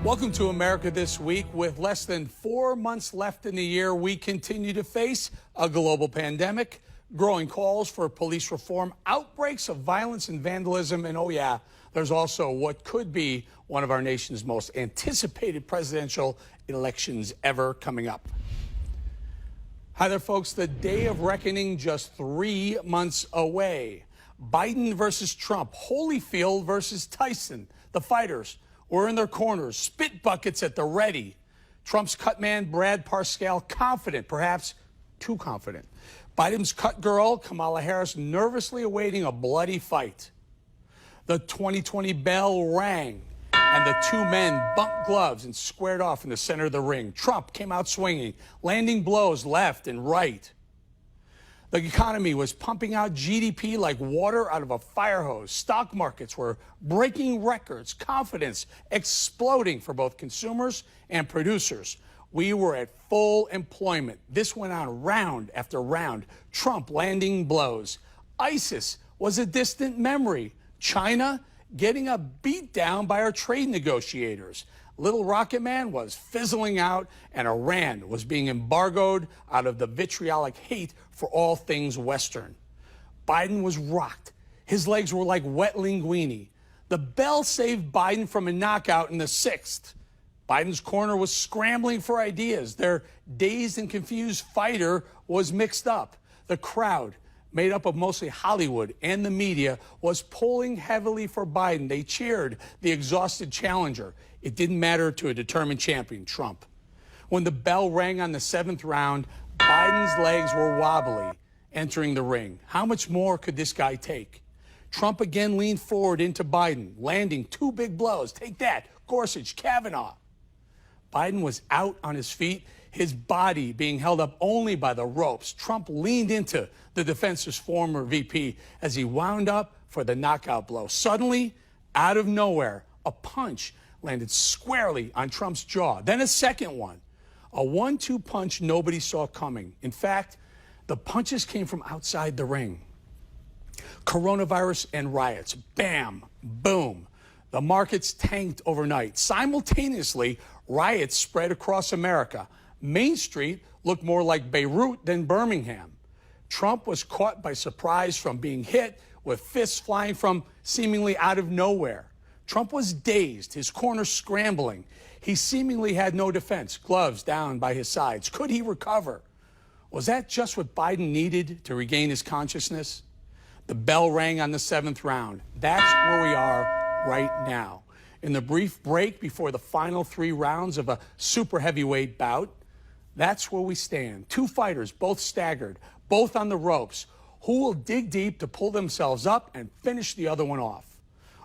Welcome to America This Week. With less than 4 months left in the year, we continue to face a global pandemic, growing calls for police reform, outbreaks of violence and vandalism, and oh yeah, there's also what could be one of our nation's most anticipated presidential elections ever coming up. Hi there, folks. The day of reckoning just 3 months away. Biden versus Trump, Holyfield versus Tyson. The fighters were in their corners, spit buckets at the ready. Trump's cut man, Brad Parscale, confident, perhaps too confident. Biden's cut girl, Kamala Harris, nervously awaiting a bloody fight. The 2020 bell rang, and the two men bumped gloves and squared off in the center of the ring. Trump came out swinging, landing blows left and right. The economy was pumping out GDP like water out of a fire hose. Stock markets were breaking records, confidence exploding for both consumers and producers. We were at full employment. This went on round after round. Trump landing blows. ISIS was a distant memory. China getting a beat down by our trade negotiators. Little Rocket Man was fizzling out, and Iran was being embargoed out of the vitriolic hate for all things Western. Biden was rocked. His legs were like wet linguine. The bell saved Biden from a knockout in the 6th. Biden's corner was scrambling for ideas. Their dazed and confused fighter was mixed up. The crowd, made up of mostly Hollywood and the media, was pulling heavily for Biden. They cheered the exhausted challenger. It didn't matter to a determined champion, Trump. When the bell rang on the 7th round, Biden's legs were wobbly entering the ring. How much more could this guy take? Trump again leaned forward into Biden, landing 2 big blows. Take that, Gorsuch, Kavanaugh. Biden was out on his feet, his body being held up only by the ropes. Trump leaned into the defense's former VP as he wound up for the knockout blow. Suddenly, out of nowhere, a punch landed squarely on Trump's jaw. Then a second one, a 1-2 punch nobody saw coming. In fact, the punches came from outside the ring. Coronavirus and riots, bam, boom. The markets tanked overnight. Simultaneously, riots spread across America. Main Street looked more like Beirut than Birmingham. Trump was caught by surprise from being hit, with fists flying from seemingly out of nowhere. Trump was dazed, his corner scrambling. He seemingly had no defense, gloves down by his sides. Could he recover? Was that just what Biden needed to regain his consciousness? The bell rang on the 7th round. That's where we are right now. In the brief break before the final 3 rounds of a super heavyweight bout, that's where we stand. 2 fighters, both staggered, both on the ropes. Who will dig deep to pull themselves up and finish the other one off?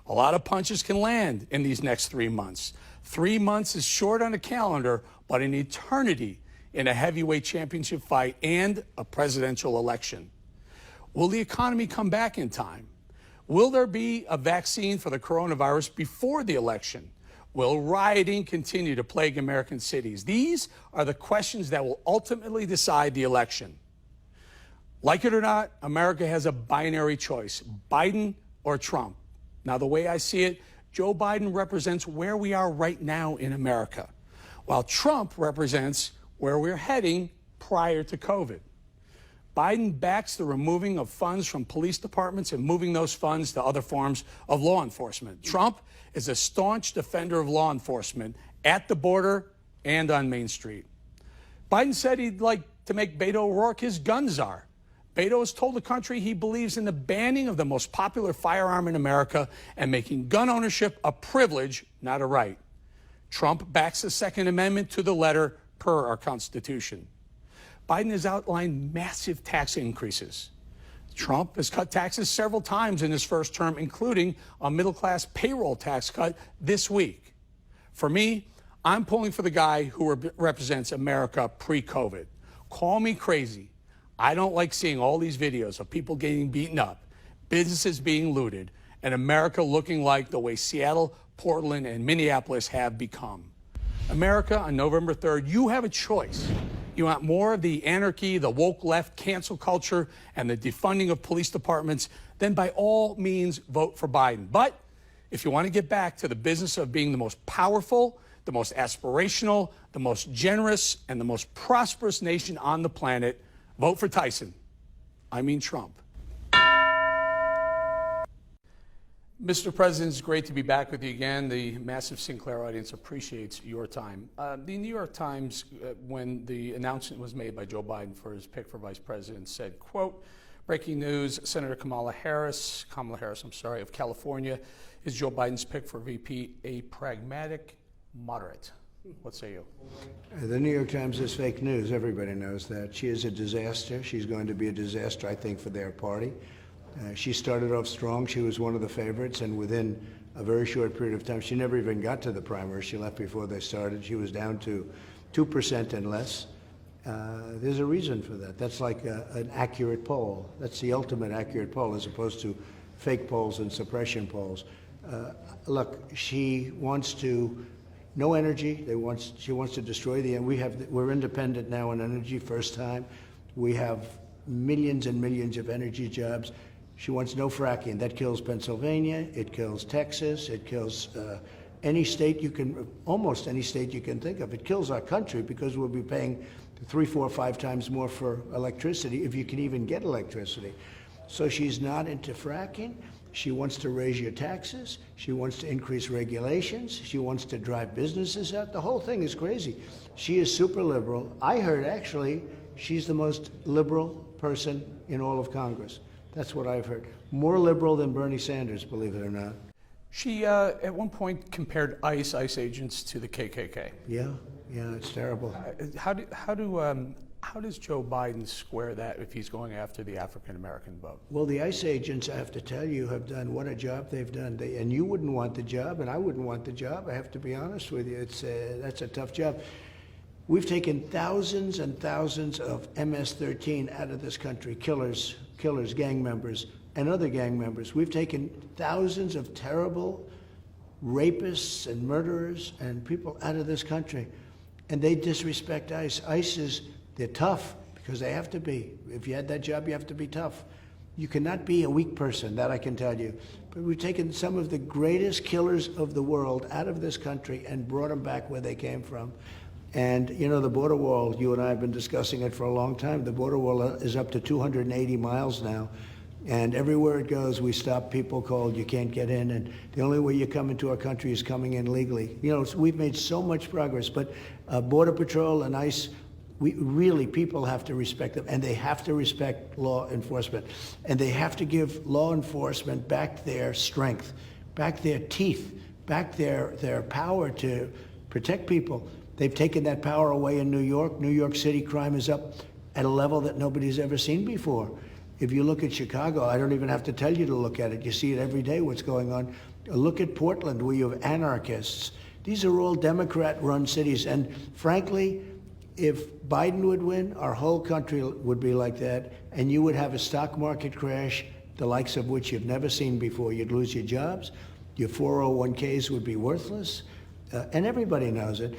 A lot of punches can land in these next 3 months. 3 months is short on a calendar, but an eternity in a heavyweight championship fight and a presidential election. Will the economy come back in time? Will there be a vaccine for the coronavirus before the election? Will rioting continue to plague American cities? These are the questions that will ultimately decide the election. Like it or not, America has a binary choice, Biden or Trump. Now, the way I see it, Joe Biden represents where we are right now in America, while Trump represents where we're heading prior to COVID. Biden backs the removing of funds from police departments and moving those funds to other forms of law enforcement. Trump is a staunch defender of law enforcement at the border and on Main Street. Biden said he'd like to make Beto O'Rourke his gun czar. Beto has told the country he believes in the banning of the most popular firearm in America and making gun ownership a privilege, not a right. Trump backs the Second Amendment to the letter per our Constitution. Biden has outlined massive tax increases. Trump has cut taxes several times in his first term, including a middle-class payroll tax cut this week. For me, I'm pulling for the guy who represents America pre-COVID. Call me crazy. I don't like seeing all these videos of people getting beaten up, businesses being looted, and America looking like the way Seattle, Portland, and Minneapolis have become. America, on November 3rd, you have a choice. You want more of the anarchy, the woke left, cancel culture, and the defunding of police departments, then by all means vote for Biden. But if you want to get back to the business of being the most powerful, the most aspirational, the most generous, and the most prosperous nation on the planet. Vote for Tyson. I mean Trump. Mr. President, it's great to be back with you again. The massive Sinclair audience appreciates your time. The New York Times, when the announcement was made by Joe Biden for his pick for vice president, said, quote, breaking news, Senator Kamala Harris, of California, is Joe Biden's pick for VP a pragmatic moderate. What say you? The New York Times is fake news. Everybody knows that. She is a disaster. She's going to be a disaster, I think, for their party. She started off strong. She was one of the favorites, and within a very short period of time, she never even got to the primary. She left before they started. She was down to 2% and less. There's a reason for that. That's like an accurate poll. That's the ultimate accurate poll, as opposed to fake polls and suppression polls. Look, she wants to no energy. She wants to destroy we're independent now in energy, first time. We have millions and millions of energy jobs. She wants no fracking. That kills Pennsylvania. It kills Texas. It kills any state almost any state you can think of. It kills our country because we'll be paying 3, 4, 5 times more for electricity, if you can even get electricity. So she's not into fracking. She wants to raise your taxes. She wants to increase regulations. She wants to drive businesses out. The whole thing is crazy. She is super liberal. I heard, actually, she's the most liberal person in all of Congress. That's what I've heard. More liberal than Bernie Sanders, believe it or not. She, at one point, compared ICE agents to the KKK. Yeah, it's terrible. How does Joe Biden square that if he's going after the African-American vote? Well, the ICE agents, I have to tell you, have done what a job they've done. And you wouldn't want the job, and I wouldn't want the job. I have to be honest with you. That's a tough job. We've taken thousands and thousands of MS-13 out of this country, killers, gang members, and other gang members. We've taken thousands of terrible rapists and murderers and people out of this country, and they disrespect ICE. They're tough because they have to be. If you had that job, you have to be tough. You cannot be a weak person, that I can tell you. But we've taken some of the greatest killers of the world out of this country and brought them back where they came from. And, you know, the border wall, you and I have been discussing it for a long time. The border wall is up to 280 miles now. And everywhere it goes, we stop people cold. You can't get in. And the only way you come into our country is coming in legally. You know, we've made so much progress. But Border Patrol and ICE, people have to respect them. And they have to respect law enforcement. And they have to give law enforcement back their strength, back their teeth, back their power to protect people. They've taken that power away in New York. New York City crime is up at a level that nobody's ever seen before. If you look at Chicago, I don't even have to tell you to look at it. You see it every day, what's going on. Look at Portland, where you have anarchists. These are all Democrat-run cities. And frankly, if Biden would win, our whole country would be like that. And you would have a stock market crash, the likes of which you've never seen before. You'd lose your jobs. Your 401ks would be worthless. And everybody knows it.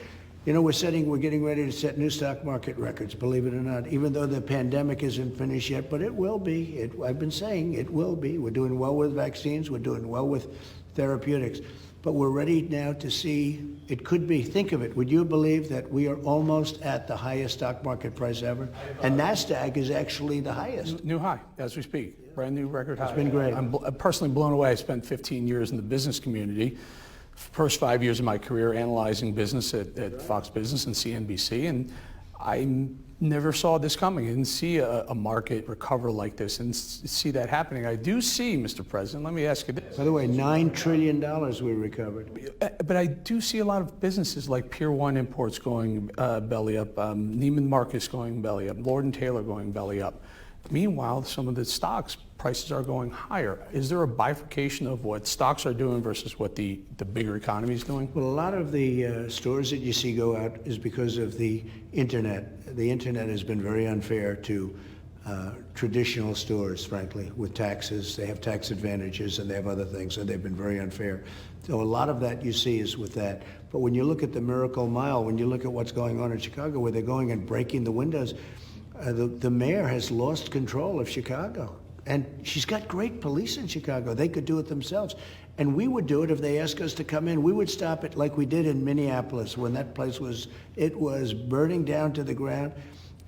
You know, we're getting ready to set new stock market records, believe it or not, even though the pandemic isn't finished yet, but it will be. I've been saying it will be. We're doing well with vaccines. We're doing well with therapeutics. But we're ready now to see, it could be, think of it, would you believe that we are almost at the highest stock market price ever? And NASDAQ is actually the highest. New high, as we speak. Brand new record high. It's been great. I'm personally blown away. I spent 15 years in the business community. First 5 years of my career analyzing business at Fox Business and CNBC, and I never saw this coming. I didn't see a market recover like this and see that happening. I do see, Mr. President, let me ask you this. By the way, $9 trillion we recovered. But I do see a lot of businesses like Pier 1 Imports going belly up, Neiman Marcus going belly up, Lord & Taylor going belly up. Meanwhile, some of the stocks prices are going higher. Is there a bifurcation of what stocks are doing versus what the bigger economy is doing? Well, a lot of the stores that you see go out is because of the internet. The internet has been very unfair to traditional stores, frankly, with taxes. They have tax advantages and they have other things, and they've been very unfair. So a lot of that you see is with that. But when you look at the Miracle Mile, when you look at what's going on in Chicago, where they're going and breaking the windows, the mayor has lost control of Chicago. And she's got great police in Chicago. They could do it themselves. And we would do it if they asked us to come in. We would stop it like we did in Minneapolis when that place was burning down to the ground.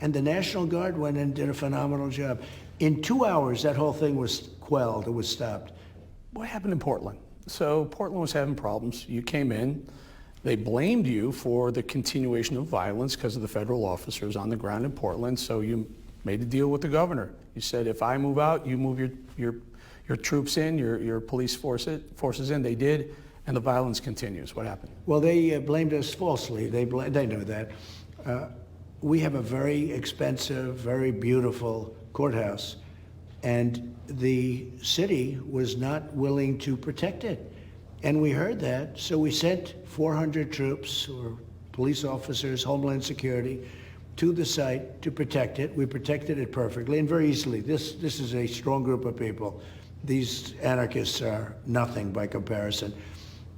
And the National Guard went in and did a phenomenal job. In 2 hours, that whole thing was quelled. It was stopped. What happened in Portland? So Portland was having problems. You came in. They blamed you for the continuation of violence because of the federal officers on the ground in Portland. So you made a deal with the governor. You said, if I move out, you move your troops in, your police forces in. They did, and the violence continues. What happened? Well, they blamed us falsely. They knew that. We have a very expensive, very beautiful courthouse, and the city was not willing to protect it. And we heard that, so we sent 400 troops or police officers, Homeland Security, to the site to protect it. We protected it perfectly and very easily. This is a strong group of people. These anarchists are nothing by comparison.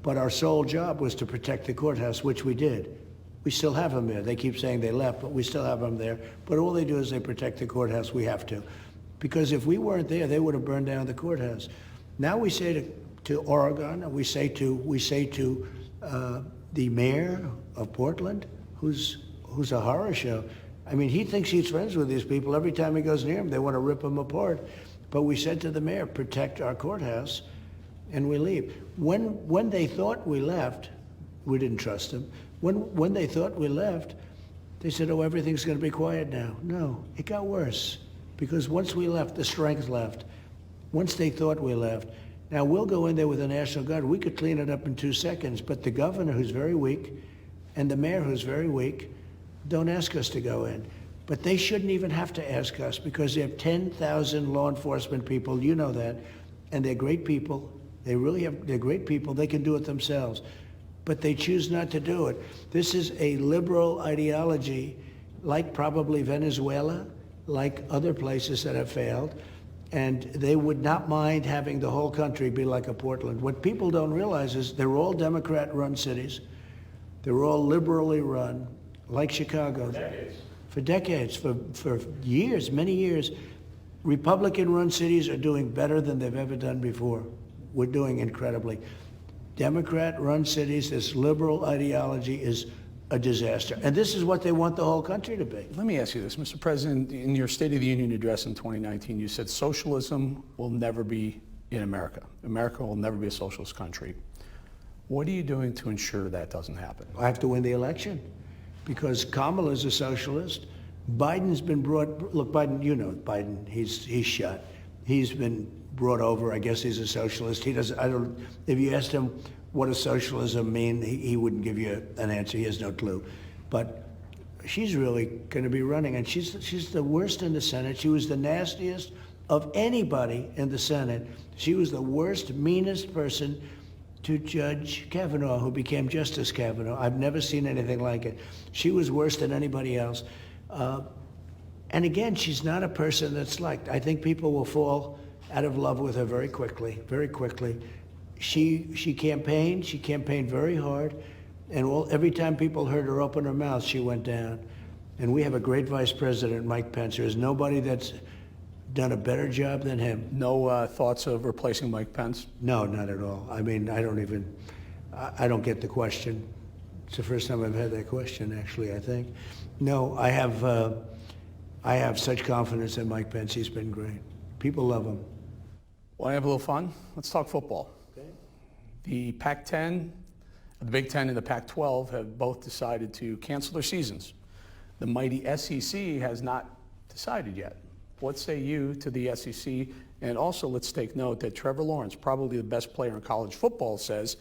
But our sole job was to protect the courthouse, which we did. We still have them there. They keep saying they left, but we still have them there. But all they do is they protect the courthouse. We have to. Because if we weren't there, they would have burned down the courthouse. Now we say to Oregon, and we say to the mayor of Portland, who's a horror show. I mean, he thinks he's friends with these people. Every time he goes near them, they want to rip him apart. But we said to the mayor, protect our courthouse, and we leave. When they thought we left, we didn't trust them. When they thought we left, they said, oh, everything's going to be quiet now. No, it got worse. Because once we left, the strength left. Once they thought we left. Now, we'll go in there with the National Guard. We could clean it up in 2 seconds. But the governor, who's very weak, and the mayor, who's very weak, don't ask us to go in. But they shouldn't even have to ask us because they have 10,000 law enforcement people. You know that. And they're great people. They're great people. They can do it themselves. But they choose not to do it. This is a liberal ideology, like probably Venezuela, like other places that have failed. And they would not mind having the whole country be like a Portland. What people don't realize is they're all Democrat-run cities. They're all liberally run, like Chicago. For decades, for years, many years. Republican-run cities are doing better than they've ever done before. We're doing incredibly. Democrat-run cities, this liberal ideology is a disaster. And this is what they want the whole country to be. Let me ask you this, Mr. President. In your State of the Union address in 2019, you said socialism will never be in America. America will never be a socialist country. What are you doing to ensure that doesn't happen? I have to win the election because Kamala is a socialist. Biden's been brought, look, Biden, you know Biden, he's shot. He's been brought over. I guess he's a socialist. He doesn't, if you asked him what does socialism mean, he wouldn't give you an answer. He has no clue. But she's really going to be running, and she's the worst in the Senate. She was the nastiest of anybody in the Senate. She was the worst, meanest person to Judge Kavanaugh, who became Justice Kavanaugh. I've never seen anything like it. She was worse than anybody else. And again, she's not a person that's liked. I think people will fall out of love with her very quickly, very quickly. She campaigned very hard, and every time people heard her open her mouth, she went down. And we have a great Vice President, Mike Pence. There's nobody that's done a better job than him. No thoughts of replacing Mike Pence? No, not at all. I mean, I don't get the question. It's the first time I've had that question, actually, I think. No, I have such confidence in Mike Pence. He's been great. People love him. Want to have a little fun? Let's talk football. Okay. The Pac-10, the Big Ten and the Pac-12 have both decided to cancel their seasons. The mighty SEC has not decided yet. What say you to the SEC? And also, let's take note that Trevor Lawrence, probably the best player in college football, says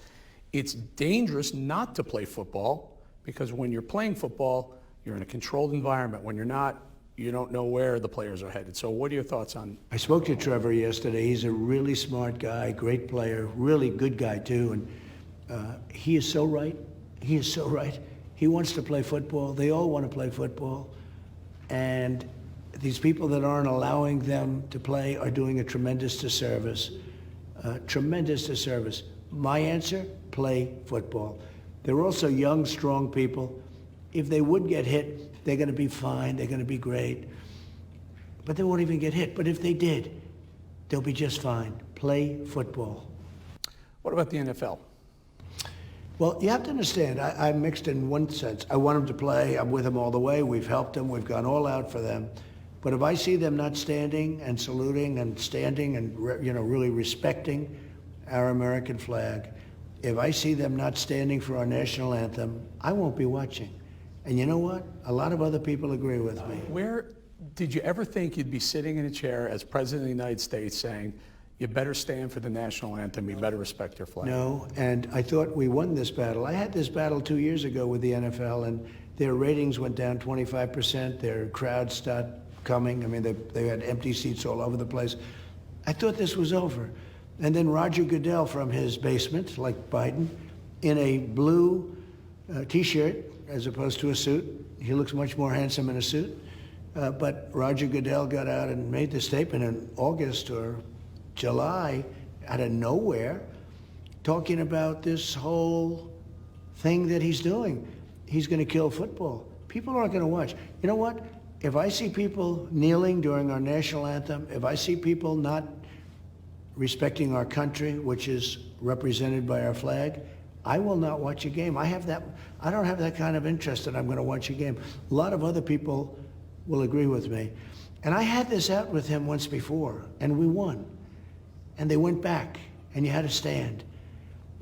it's dangerous not to play football because when you're playing football, you're in a controlled environment. When you're not, you don't know where the players are headed. So what are your thoughts on? I spoke to Trevor yesterday. He's a really smart guy, great player, really good guy too. And he is so right. He is so right. He wants to play football. They all want to play football. And these people that aren't allowing them to play are doing a tremendous disservice. Tremendous disservice. My answer, play football. They're also young, strong people. If they would get hit, they're going to be fine. They're going to be great. But they won't even get hit. But if they did, They'll be just fine. Play football. What about the NFL? Well, you have to understand, I'm mixed in one sense. I want them to play. I'm with them all the way. We've helped them. We've gone all out for them. But if I see them not standing and saluting and standing and really respecting our American flag, if I see them not standing for our national anthem, I won't be watching. And you know what? A lot of other people agree with me. Where did you ever think you'd be sitting in a chair as President of the United States saying, you better stand for the national anthem, you better respect your flag? No, and I thought we won this battle. I had this battle 2 years ago with the NFL, and their ratings went down 25%. Their crowds stopped coming. I mean, they had empty seats all over the place. I thought this was over. And then Roger Goodell from his basement, like Biden, in a blue T-shirt as opposed to a suit. He looks much more handsome in a suit. But Roger Goodell got out and made the statement in August or July, out of nowhere, talking about this whole thing that he's doing. He's going to kill football. People aren't going to watch. You know what? If I see people kneeling during our national anthem, if I see people not respecting our country, which is represented by our flag, I will not watch a game. I don't have that kind of interest that I'm going to watch a game. A lot of other people will agree with me. And I had this out with him once before, and we won. And they went back, and you had to stand.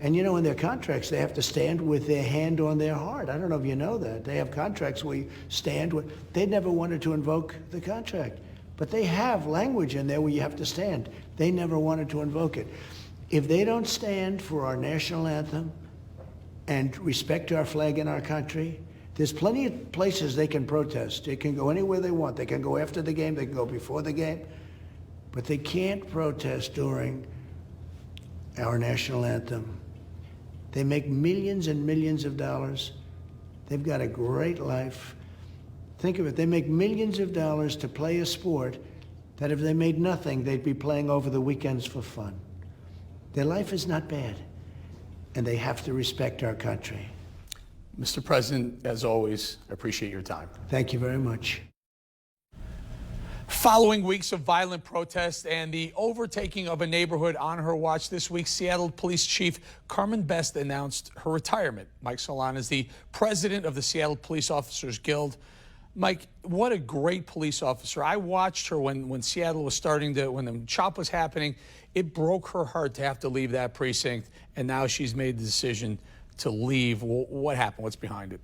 And you know, in their contracts, they have to stand with their hand on their heart. I don't know if you know that. They have contracts where you stand with. They never wanted to invoke the contract. But they have language in there where you have to stand. They never wanted to invoke it. If they don't stand for our national anthem and respect our flag and our country, there's plenty of places they can protest. They can go anywhere they want. They can go after the game. They can go before the game. But they can't protest during our national anthem. They make millions and millions of dollars. They've got a great life. Think of it. They make millions of dollars to play a sport that if they made nothing, they'd be playing over the weekends for fun. Their life is not bad, and they have to respect our country. Mr. President, as always, I appreciate your time. Thank you very much. Following weeks of violent protests and the overtaking of a neighborhood on her watch this week, Seattle Police Chief Carmen Best announced her retirement. Mike Solan is the president of the Seattle Police Officers Guild. Mike, what a great police officer. I watched her when Seattle was when the chop was happening. It broke her heart to have to leave that precinct, and now she's made the decision to leave. What happened? What's behind it?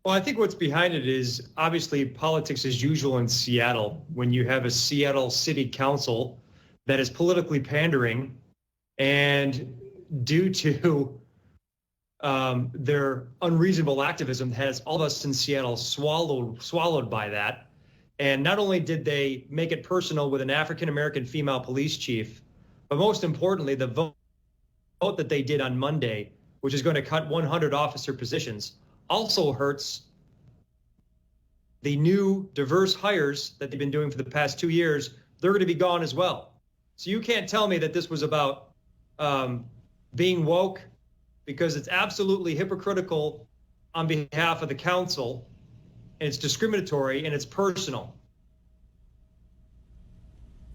Well, I think what's behind it is obviously politics as usual in Seattle. When you have a Seattle City Council that is politically pandering, and due to their unreasonable activism, has all of us in Seattle swallowed by that. And not only did they make it personal with an African-American female police chief, but most importantly, the vote that they did on Monday, which is going to cut 100 officer positions, also hurts the new diverse hires that they've been doing for the past 2 years. They're going to be gone as well. So you can't tell me that this was about being woke, because it's absolutely hypocritical on behalf of the council, and it's discriminatory, and it's personal.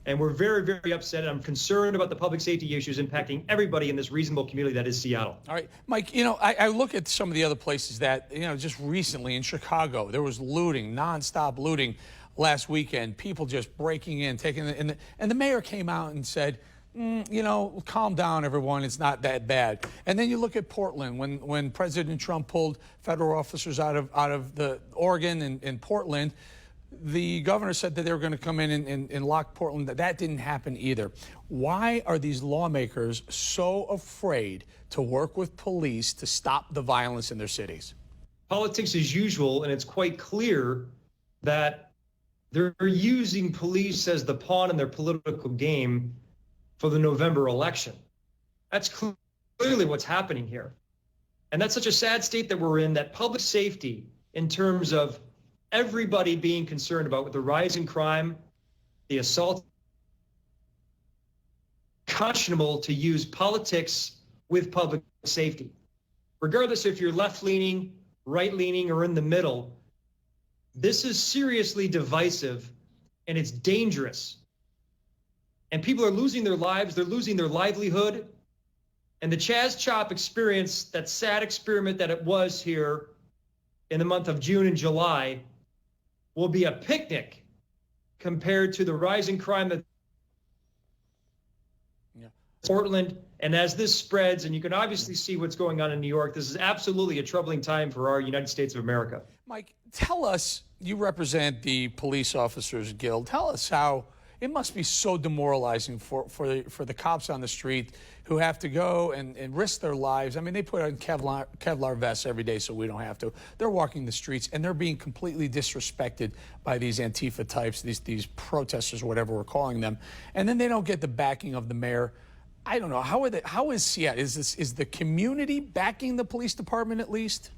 And we're very, very upset, and I'm concerned about the public safety issues impacting everybody in this reasonable community that is Seattle. All right, Mike, I look at some of the other places that, just recently in Chicago, there was looting, nonstop looting last weekend, people just breaking in, and the mayor came out and said, calm down, everyone. It's not that bad. And then you look at Portland, when President Trump pulled federal officers out of the Oregon and Portland, the governor said that they were going to come in and lock Portland. That didn't happen either. Why are these lawmakers so afraid to work with police to stop the violence in their cities? Politics as usual, and it's quite clear that they're using police as the pawn in their political game for the November election. That's clearly what's happening here. And that's such a sad state that we're in, that public safety, in terms of everybody being concerned about with the rise in crime, the assault, conscionable to use politics with public safety. Regardless if you're left-leaning, right-leaning, or in the middle, this is seriously divisive, and it's dangerous. and people are losing their lives. They're losing their livelihood. And the Chaz Chop experience, that sad experiment that it was here in the month of June and July, will be a picnic compared to the rising crime that Portland. And as this spreads, and you can obviously see what's going on in New York, this is absolutely a troubling time for our United States of America. Mike, tell us, you represent the Police Officers Guild. Tell us how it must be so demoralizing for the cops on the street who have to go and risk their lives. I mean, they put on Kevlar vests every day so we don't have to. They're walking the streets, and they're being completely disrespected by these Antifa types, these protesters, whatever we're calling them. And then they don't get the backing of the mayor. I don't know. How is Seattle? Is the community backing the police department at least?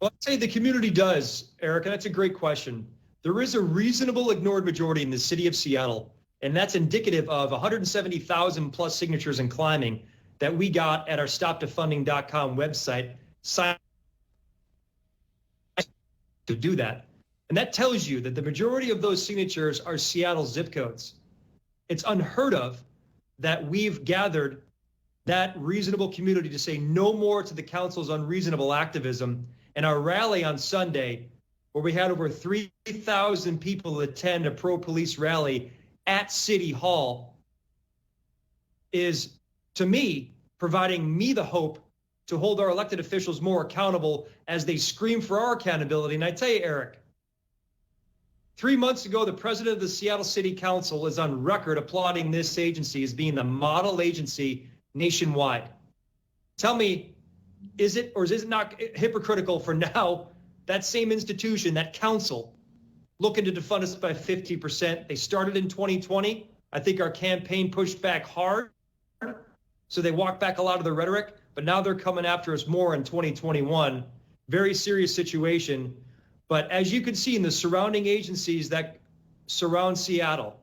Well, I'd say the community does, Eric, and that's a great question. There is a reasonable ignored majority in the city of Seattle, and that's indicative of 170,000 plus signatures and climbing that we got at our stopdefunding.com website to do that. And that tells you that the majority of those signatures are Seattle zip codes. It's unheard of that we've gathered that reasonable community to say no more to the council's unreasonable activism. And our rally on Sunday, where we had over 3,000 people attend a pro-police rally at City Hall, is, to me, providing me the hope to hold our elected officials more accountable as they scream for our accountability. And I tell you, Eric, 3 months ago, the president of the Seattle City Council is on record applauding this agency as being the model agency nationwide. Tell me, is it or is it not hypocritical for now that same institution, that council, looking to defund us by 50%? They started in 2020. I think our campaign pushed back hard, so they walked back a lot of the rhetoric, but now they're coming after us more in 2021. Very serious situation. But as you can see in the surrounding agencies that surround Seattle,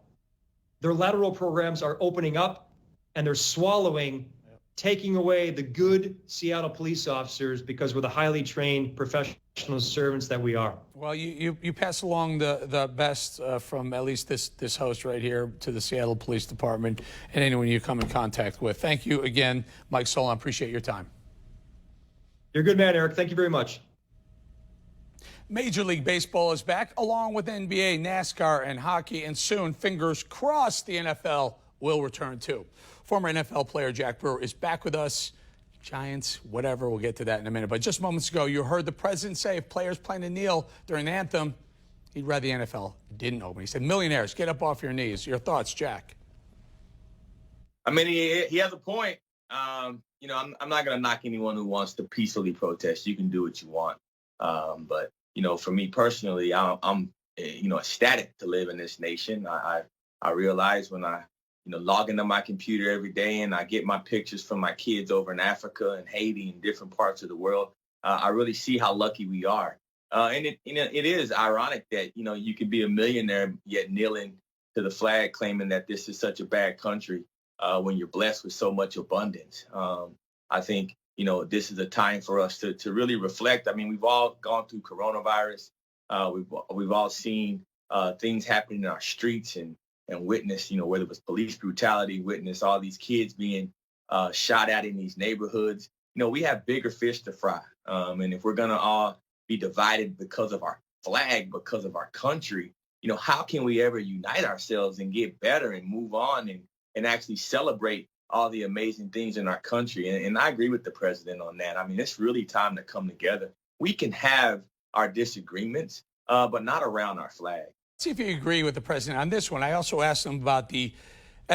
their lateral programs are opening up, and they're swallowing, taking away the good Seattle police officers because we're the highly trained professional servants that we are. Well, you pass along the best from at least this host right here to the Seattle Police Department and anyone you come in contact with. Thank you again, Mike Solan. Appreciate your time. You're a good man, Eric. Thank you very much. Major League Baseball is back, along with NBA, NASCAR, and hockey, and soon, fingers crossed, the NFL will return too. Former NFL player Jack Brewer is back with us. Giants, whatever, we'll get to that in a minute. But just moments ago, you heard the president say if players plan to kneel during the anthem, he'd rather the NFL didn't open. He said, millionaires, get up off your knees. Your thoughts, Jack? I mean, he has a point. You know, I'm not going to knock anyone who wants to peacefully protest. You can do what you want. But you know, for me personally, I'm you know, ecstatic to live in this nation. I realize when I, you know, log into my computer every day and I get my pictures from my kids over in Africa and Haiti and different parts of the world, I really see how lucky we are. And it is ironic that, you know, you could be a millionaire yet kneeling to the flag, claiming that this is such a bad country when you're blessed with so much abundance. I think, you know, this is a time for us to really reflect. I mean, we've all gone through coronavirus. We've all seen things happening in our streets and witnessed, you know, whether it was police brutality, witnessed all these kids being shot at in these neighborhoods. You know, we have bigger fish to fry. And if we're going to all be divided because of our flag, because of our country, you know, how can we ever unite ourselves and get better and move on and actually celebrate all the amazing things in our country? And I agree with the president on that. I mean, it's really time to come together. We can have our disagreements, but not around our flag. See if you agree with the president on this one. I also asked him about the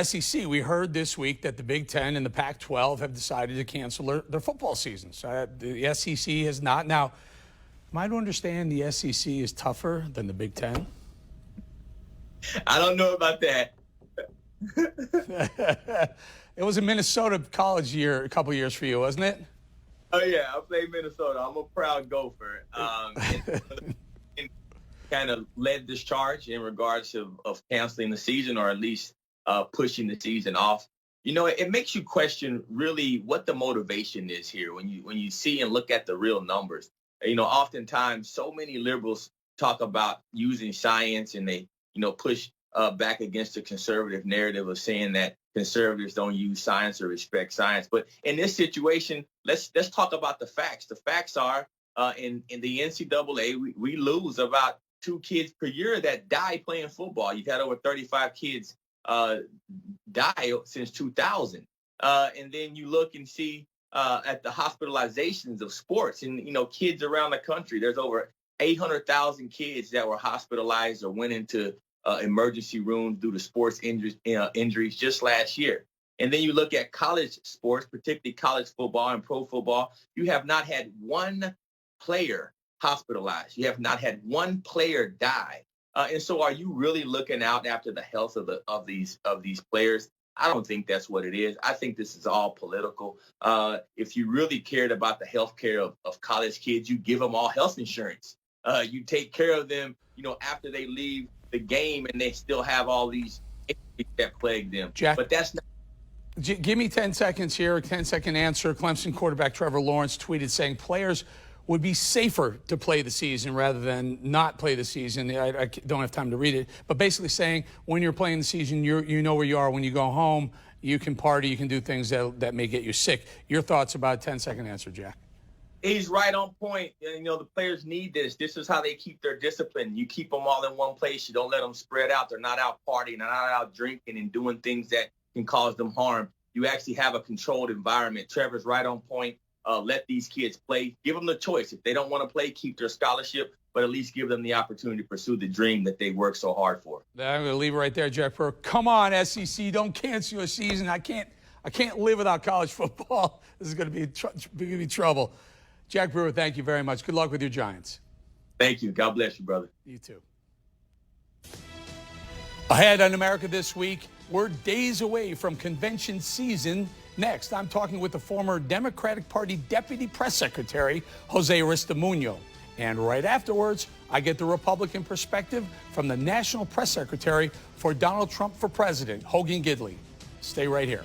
SEC. We heard this week that the Big Ten and the Pac-12 have decided to cancel their football seasons. The SEC has not. Now, am I to understand the SEC is tougher than the Big Ten? I don't know about that. It was a Minnesota college year, a couple years for you, wasn't it? Oh, yeah. I played Minnesota. I'm a proud Gopher. And kind of led this charge in regards of canceling the season, or at least pushing the season off. You know, it makes you question really what the motivation is here when you see and look at the real numbers. You know, oftentimes so many liberals talk about using science, and they, you know, push back against the conservative narrative of saying that conservatives don't use science or respect science. But in this situation, let's talk about the facts. The facts are in the NCAA, we lose about 2 kids per year that die playing football. You've had over 35 kids die since 2000. And then you look and see at the hospitalizations of sports and, kids around the country. There's over 800,000 kids that were hospitalized or went into emergency rooms due to sports injuries just last year. And then you look at college sports, particularly college football and pro football. You have not had one player hospitalized. You have not had one player die. And so are you really looking out after the health of these players? I don't think that's what it is. I think this is all political. If you really cared about the health care of college kids, you give them all health insurance. You take care of them, after they leave the game and they still have all these issues that plague them. Jack, but that's not. Give me 10 seconds here, a 10-second answer. Clemson quarterback Trevor Lawrence tweeted saying players would be safer to play the season rather than not play the season. I don't have time to read it, but basically saying when you're playing the season, you know where you are. When you go home, you can party, you can do things that may get you sick. Your thoughts about a 10-second answer, Jack? He's right on point. And, the players need this. This is how they keep their discipline. You keep them all in one place. You don't let them spread out. They're not out partying. They're not out drinking and doing things that can cause them harm. You actually have a controlled environment. Trevor's right on point. Let these kids play. Give them the choice. If they don't want to play, keep their scholarship, but at least give them the opportunity to pursue the dream that they work so hard for. I'm going to leave it right there, Jack Brewer. Come on, SEC. Don't cancel your season. I can't live without college football. This is going to be trouble. Jack Brewer, thank you very much. Good luck with your Giants. Thank you. God bless you, brother. You too. Ahead on America This Week, we're days away from convention season. Next, I'm talking with the former Democratic Party Deputy Press Secretary, Jose Aristimuño. And right afterwards, I get the Republican perspective from the National Press Secretary for Donald Trump for President, Hogan Gidley. Stay right here.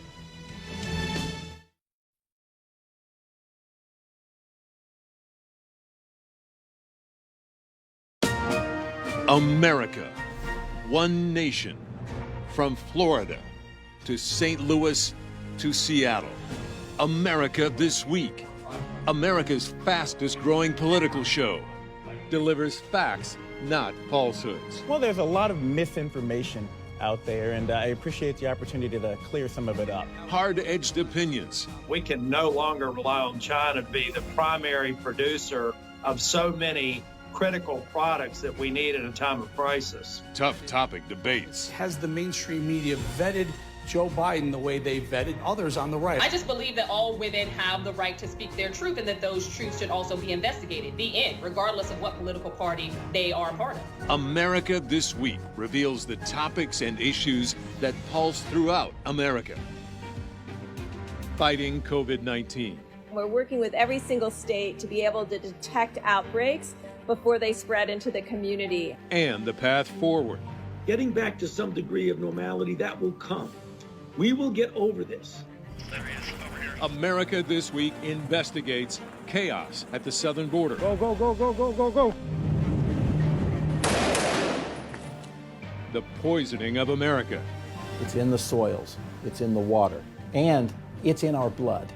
America, one nation, from Florida to St. Louis to Seattle. America This Week, America's fastest growing political show, delivers facts, not falsehoods. Well, there's a lot of misinformation out there, and I appreciate the opportunity to clear some of it up. Hard-edged opinions. We can no longer rely on China to be the primary producer of so many critical products that we need at a time of crisis. Tough topic debates. Has the mainstream media vetted Joe Biden the way they vetted others on the right? I just believe that all women have the right to speak their truth and that those truths should also be investigated. The end, regardless of what political party they are a part of. America This Week reveals the topics and issues that pulse throughout America. Fighting COVID-19. We're working with every single state to be able to detect outbreaks before they spread into the community. And the path forward. Getting back to some degree of normality, that will come. We will get over this. America This Week investigates chaos at the southern border. Go, go, go, go, go, go, go. The poisoning of America. It's in the soils, it's in the water, and it's in our blood.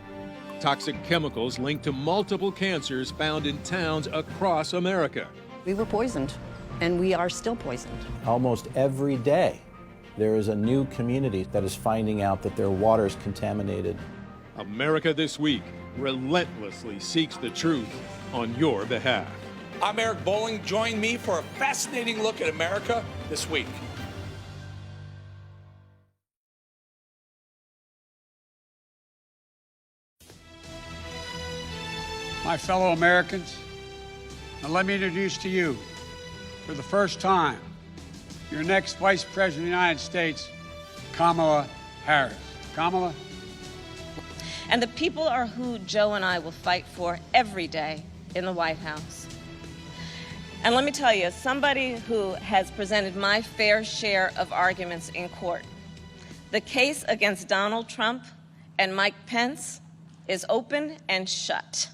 Toxic chemicals linked to multiple cancers found in towns across America. We were poisoned, and we are still poisoned. Almost every day, there is a new community that is finding out that their water is contaminated. America This Week relentlessly seeks the truth on your behalf. I'm Eric Bolling. Join me for a fascinating look at America This Week. My fellow Americans, now let me introduce to you, for the first time, your next Vice President of the United States, Kamala Harris. Kamala? And the people are who Joe and I will fight for every day in the White House. And let me tell you, as somebody who has presented my fair share of arguments in court, the case against Donald Trump and Mike Pence is open and shut.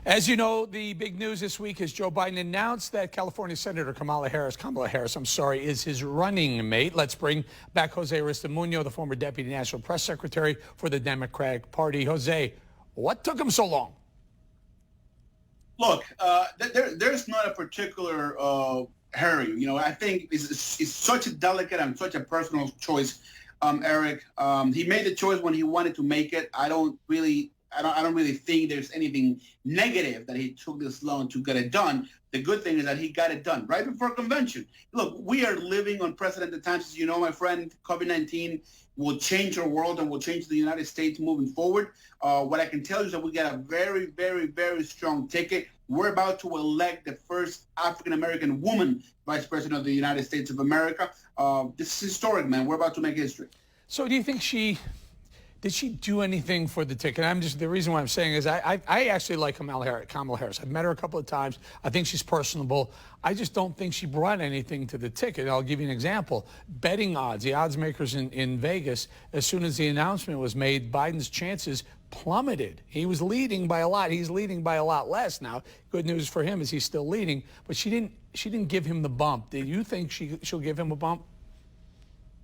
As you know, the big news this week is Joe Biden announced that California Senator Kamala Harris, is his running mate. Let's bring back Jose Aristimuño, the former Deputy National Press Secretary for the Democratic Party. Jose, what took him so long? Look, there's not a particular hurry. You know, I think it's such a delicate and such a personal choice, Eric. He made the choice when he wanted to make it. I don't really think there's anything negative that he took this long to get it done. The good thing is that he got it done right before convention. Look, we are living unprecedented times. As you know, my friend, COVID-19 will change our world and will change the United States moving forward. What I can tell you is that we got a very, very, very strong ticket. We're about to elect the first African-American woman vice president of the United States of America. This is historic, man. We're about to make history. So do you think did she do anything for the ticket? The reason why I'm saying is I actually like Kamala Harris. I've met her a couple of times. I think she's personable. I just don't think she brought anything to the ticket. I'll give you an example. Betting odds, the odds makers in Vegas, as soon as the announcement was made, Biden's chances plummeted. He was leading by a lot. He's leading by a lot less now. Good news for him is he's still leading, but she didn't give him the bump. Do you think she'll give him a bump?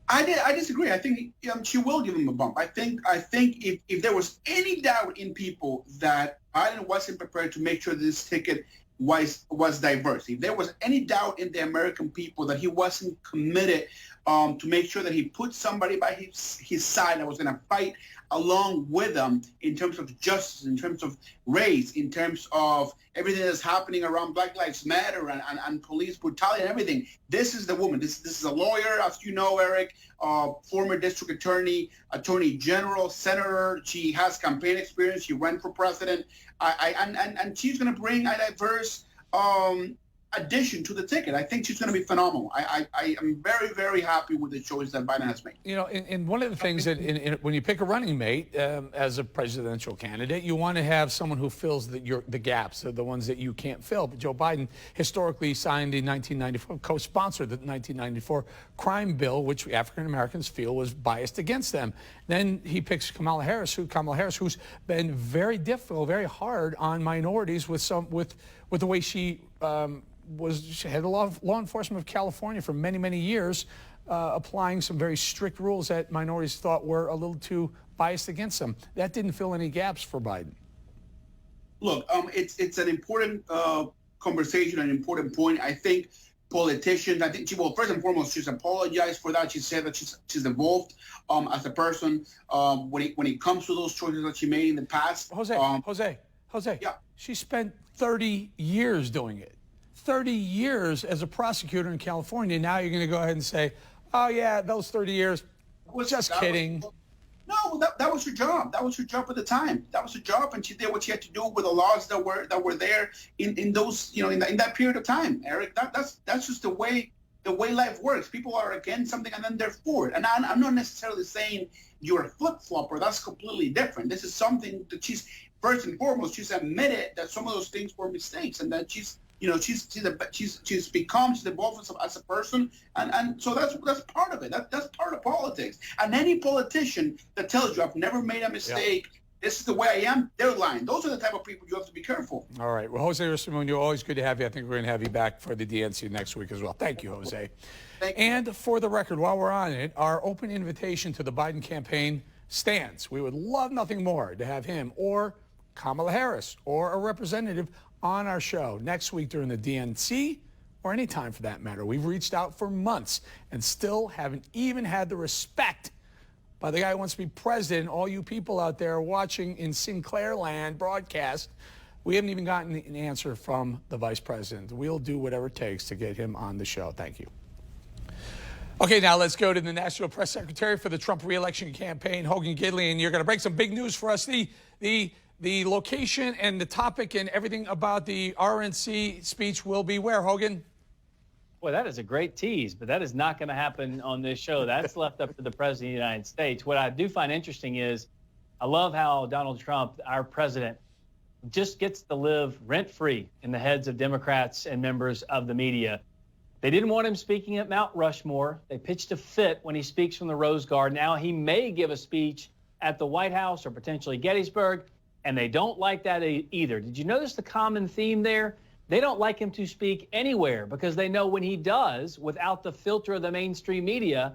I disagree. I think she will give him a bump. I think if there was any doubt in people that Biden wasn't prepared to make sure this ticket was diverse, if there was any doubt in the American people that he wasn't committed to make sure that he put somebody by his side that was going to fight along with him in terms of justice, in terms of race, in terms of everything that's happening around Black Lives Matter and police brutality and everything. This is the woman. This is a lawyer, as you know, Eric, former district attorney, attorney general, senator. She has campaign experience. She ran for president. And she's going to bring a diverse addition to the ticket. I think she's going to be phenomenal. I am very, very happy with the choice that Biden has made. You know, and one of the things that when you pick a running mate as a presidential candidate, you want to have someone who fills the gaps, the ones that you can't fill. But Joe Biden historically signed in 1994, co-sponsored the 1994 crime bill, which African Americans feel was biased against them. Then he picks Kamala Harris, who's been very difficult, very hard on minorities with the way she she had law enforcement of California for many, many years, applying some very strict rules that minorities thought were a little too biased against them. That didn't fill any gaps for Biden. Look, it's an important conversation, an important point. I think politicians, first and foremost, she's apologized for that. She said that she's evolved as a person when it comes to those choices that she made in the past. Jose, yeah. She spent 30 years doing it. 30 years as a prosecutor in California. Now you're going to go ahead and say, oh, yeah, those 30 years. Just kidding. No, that was her job. That was her job at the time. That was her job, and she did what she had to do with the laws that were there in those, in that period of time, Eric. That's just the way life works. People are against something and then they're for it. And I'm not necessarily saying you're a flip-flopper. That's completely different. This is something that she's, first and foremost, she's admitted that some of those things were mistakes, and that she's evolved as a person, and so that's part of it. That's part of politics. And any politician that tells you I've never made a mistake, this is the way I am, they're lying. Those are the type of people you have to be careful. All right. Well, Jose Aristimuño, always good to have you. I think we're going to have you back for the DNC next week as well. Thank you, Jose. Thank you. And for the record, while we're on it, our open invitation to the Biden campaign stands. We would love nothing more to have him or Kamala Harris or a representative on our show next week during the DNC or any time for that matter. We've reached out for months and still haven't even had the respect by the guy who wants to be president. All you people out there watching in Sinclair land broadcast, we haven't even gotten an answer from the vice president. We'll do whatever it takes to get him on the show. Thank you. Okay, now let's go to the National Press Secretary for the Trump re-election campaign, Hogan Gidley, and you're going to break some big news for us. The location and the topic and everything about the RNC speech will be where, Hogan? Well, that is a great tease, but that is not going to happen on this show. That's left up to the President of the United States. What I do find interesting is I love how Donald Trump, our president, just gets to live rent-free in the heads of Democrats and members of the media. They didn't want him speaking at Mount Rushmore. They pitched a fit when he speaks from the Rose Garden. Now he may give a speech at the White House or potentially Gettysburg. and they don't like that either. Did you notice the common theme there? They don't like him to speak anywhere because they know when he does, without the filter of the mainstream media,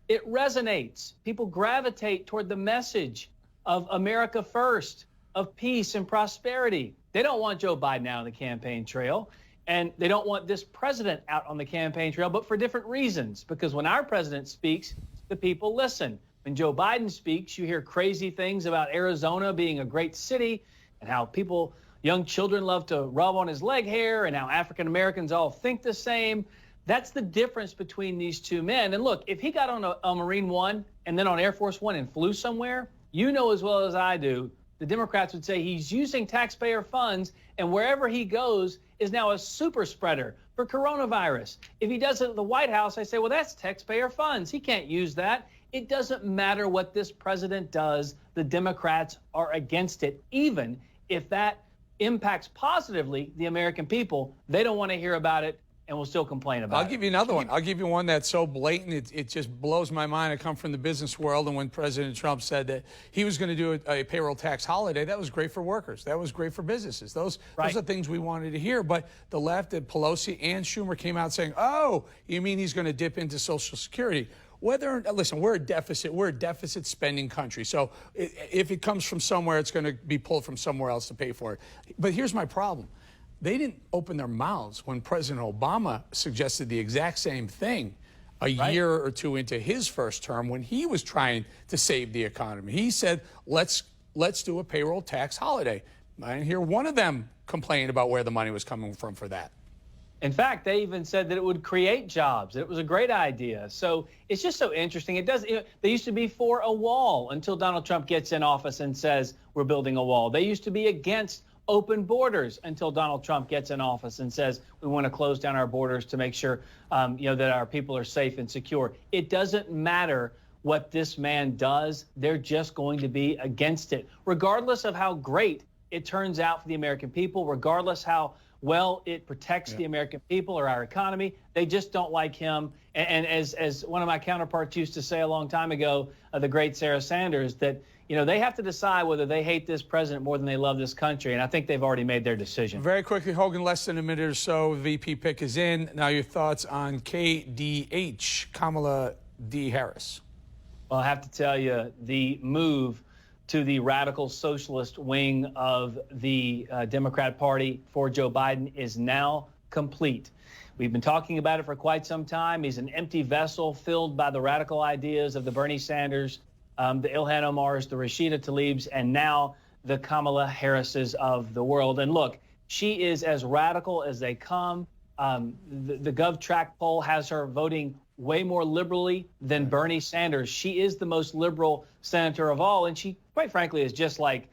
it resonates. People gravitate toward the message of America first, of peace and prosperity. They don't want Joe Biden out on the campaign trail, and they don't want this president out on the campaign trail, but for different reasons. Because when our president speaks, the people listen. When Joe Biden speaks, you hear crazy things about Arizona being a great city and how people, young children, love to rub on his leg hair and how African Americans all think the same. That's the difference between these two men. And look, if he got on a Marine One and then on Air Force One and flew somewhere, you know as well as I do, the Democrats would say he's using taxpayer funds, and wherever he goes is now a super spreader for coronavirus. If he does it at the White House, I say, well, that's taxpayer funds. He can't use that. It doesn't matter what this president does. The Democrats are against it, even if that impacts positively the American people. They don't want to hear about it and will still complain about it. I'll give you another one. I'll give you one that's so blatant, it just blows my mind. I come from the business world, and when President Trump said that he was going to do a payroll tax holiday, that was great for workers. That was great for businesses. Those are things we wanted to hear. But the left, Pelosi and Schumer, came out saying, oh, you mean he's going to dip into Social Security? Listen, we're a deficit spending country. So if it comes from somewhere, it's going to be pulled from somewhere else to pay for it. But here's my problem. They didn't open their mouths when President Obama suggested the exact same thing a year or two into his first term when he was trying to save the economy. He said, let's do a payroll tax holiday. I didn't hear one of them complain about where the money was coming from for that. In fact, they even said that it would create jobs. It was a great idea. So it's just so interesting. They used to be for a wall until Donald Trump gets in office and says we're building a wall. They used to be against open borders until Donald Trump gets in office and says we want to close down our borders to make sure that our people are safe and secure. It doesn't matter what this man does. They're just going to be against it, regardless of how great it turns out for the American people, regardless how well it protects the American people or our economy. They just don't like him. And as one of my counterparts used to say a long time ago, the great Sarah Sanders, that they have to decide whether they hate this president more than they love this country. And I think they've already made their decision. Very quickly, Hogan, less than a minute or so. VP pick is in. Now your thoughts on KDH, Kamala D. Harris. Well, I have to tell you, the move to the radical socialist wing of the Democrat Party for Joe Biden is now complete. We've been talking about it for quite some time. He's an empty vessel filled by the radical ideas of the Bernie Sanders, the Ilhan Omars, the Rashida Tlaibs, and now the Kamala Harrises of the world. And look, she is as radical as they come. The GovTrack poll has her voting way more liberally than Bernie Sanders. She is the most liberal senator of all, and she, quite frankly, is just like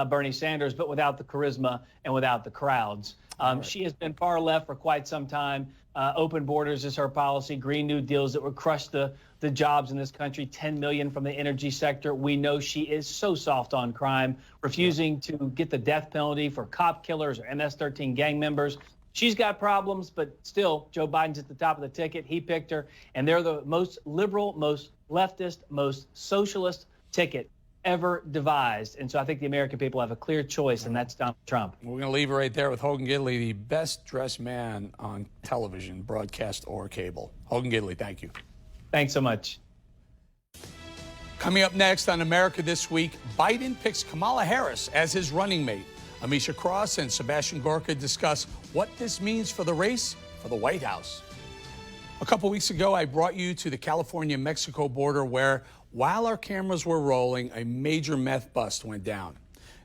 Bernie Sanders, but without the charisma and without the crowds. She has been far left for quite some time. Open borders is her policy. Green New Deals that would crush the jobs in this country, 10 million from the energy sector. We know she is so soft on crime, refusing to get the death penalty for cop killers or MS-13 gang members. She's got problems, but still, Joe Biden's at the top of the ticket. He picked her, and they're the most liberal, most leftist, most socialist ticket ever devised. And so I think the American people have a clear choice, and that's Donald Trump. We're going to leave it right there with Hogan Gidley, the best-dressed man on television, broadcast, or cable. Hogan Gidley, thank you. Thanks so much. Coming up next on America This Week, Biden picks Kamala Harris as his running mate. Amisha Cross and Sebastian Gorka discuss what this means for the race for the White House. A couple weeks ago, I brought you to the California-Mexico border where, while our cameras were rolling, a major meth bust went down.